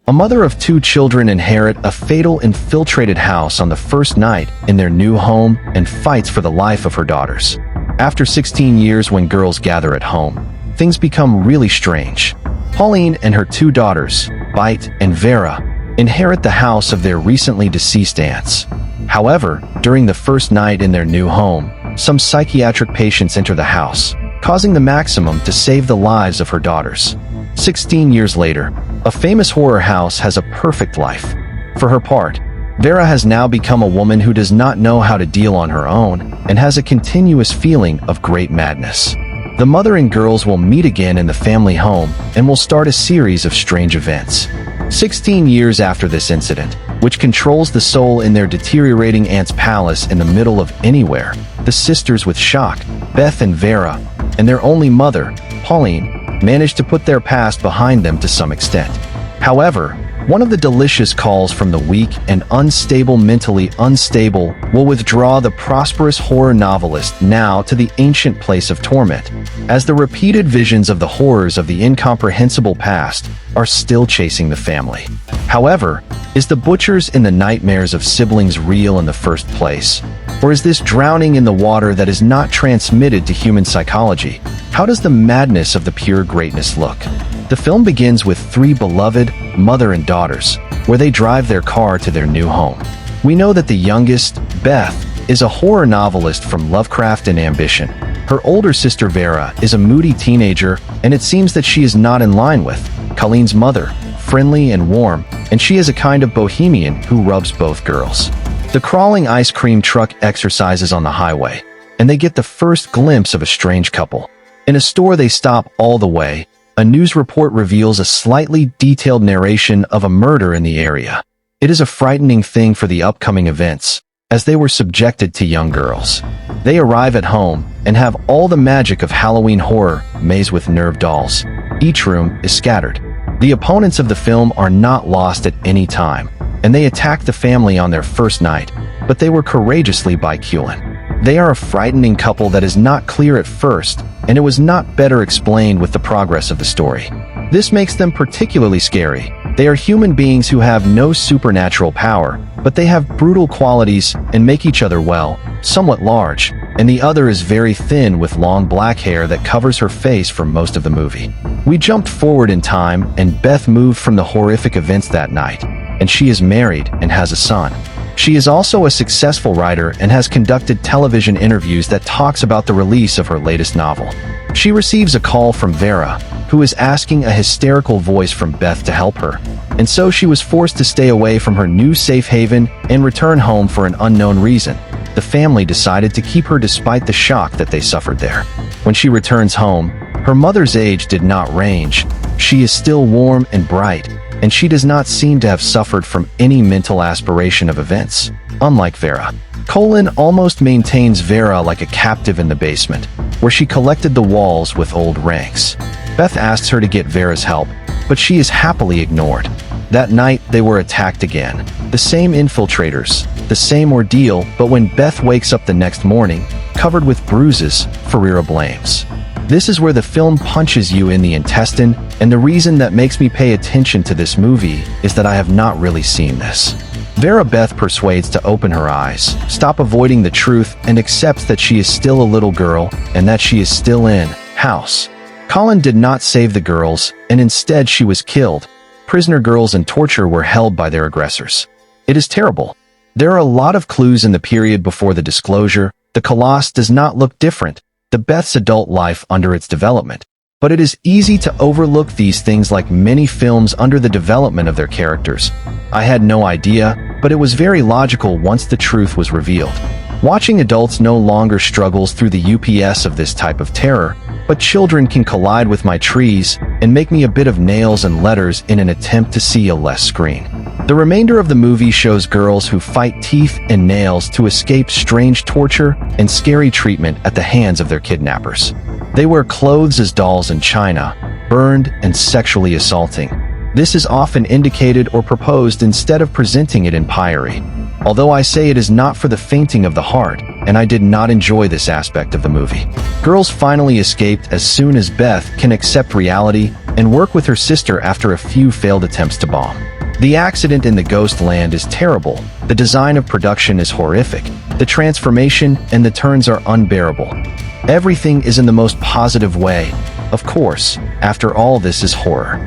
A mother of 2 children inherits a fatal infiltrated house on the first night in their new home and fights for the life of her daughters. After 16 years, when girls gather at home, things become really strange. Pauline and her 2 daughters, Bite and Vera, inherit the house of their recently deceased aunts. However, during the first night in their new home, some psychiatric patients enter the house, causing the Maximum to save the lives of her daughters. 16 years later, a famous horror house has a perfect life. For her part, Vera has now become a woman who does not know how to deal on her own and has a continuous feeling of great madness. The mother and girls will meet again in the family home and will start a series of strange events. 16 years after this incident, which controls the soul in their deteriorating aunt's palace in the middle of anywhere, the sisters with shock, Beth and Vera, and their only mother, Pauline, manage to put their past behind them to some extent. However, one of the delicious calls from the weak and mentally unstable will withdraw the prosperous horror novelist now to the ancient place of torment, as the repeated visions of the horrors of the incomprehensible past are still chasing the family. However, is the butchers in the nightmares of siblings real in the first place? Or is this drowning in the water that is not transmitted to human psychology? How does the madness of the pure greatness look? The film begins with 3 beloved mother and daughters, where they drive their car to their new home. We know that the youngest, Beth, is a horror novelist from Lovecraft and ambition. Her older sister Vera is a moody teenager, and it seems that she is not in line with Colleen's mother, friendly and warm, and she is a kind of bohemian who rubs both girls. The crawling ice cream truck exercises on the highway, and they get the first glimpse of a strange couple. In a store they stop all the way. A news report reveals a slightly detailed narration of a murder in the area. It is a frightening thing for the upcoming events, as they were subjected to young girls. They arrive at home and have all the magic of Halloween horror maze with nerve dolls. Each room is scattered. The opponents of the film are not lost at any time, and they attack the family on their first night, but they were courageously by Cullen. They are a frightening couple that is not clear at first, and it was not better explained with the progress of the story. This makes them particularly scary. They are human beings who have no supernatural power, but they have brutal qualities and make each other, well, somewhat large, and the other is very thin with long black hair that covers her face for most of the movie. We jumped forward in time, and Beth moved from the horrific events that night, and she is married and has a son. She is also a successful writer and has conducted television interviews that talks about the release of her latest novel. She receives a call from Vera, who is asking a hysterical voice from Beth to help her, and so she was forced to stay away from her new safe haven and return home for an unknown reason. The family decided to keep her despite the shock that they suffered there. When she returns home, her mother's age did not range. She is still warm and bright, and she does not seem to have suffered from any mental aspiration of events, unlike Vera. Colin almost maintains Vera like a captive in the basement, where she collected the walls with old ranks. Beth asks her to get Vera's help, but she is happily ignored. That night, they were attacked again. The same infiltrators, the same ordeal, but when Beth wakes up the next morning, covered with bruises, Ferreira blames. This is where the film punches you in the intestine, and the reason that makes me pay attention to this movie is that I have not really seen this. Vera Beth persuades to open her eyes, stop avoiding the truth, and accepts that she is still a little girl and that she is still in house. Colin did not save the girls, and instead she was killed. Prisoner girls in torture were held by their aggressors. It is terrible. There are a lot of clues in the period before the disclosure. The Colossus does not look different. The Beth's adult life under its development. But it is easy to overlook these things like many films under the development of their characters. I had no idea, but it was very logical once the truth was revealed. Watching adults no longer struggles through the UPS of this type of terror, but children can collide with my trees and make me a bit of nails and letters in an attempt to see a less screen. The remainder of the movie shows girls who fight teeth and nails to escape strange torture and scary treatment at the hands of their kidnappers. They wear clothes as dolls in China, burned and sexually assaulting. This is often indicated or proposed instead of presenting it in pyre. Although I say it is not for the fainting of the heart, and I did not enjoy this aspect of the movie. Girls finally escaped as soon as Beth can accept reality and work with her sister after a few failed attempts to bomb. The accident in the ghost land is terrible, the design of production is horrific, the transformation and the turns are unbearable. Everything is in the most positive way. Of course, after all, this is horror.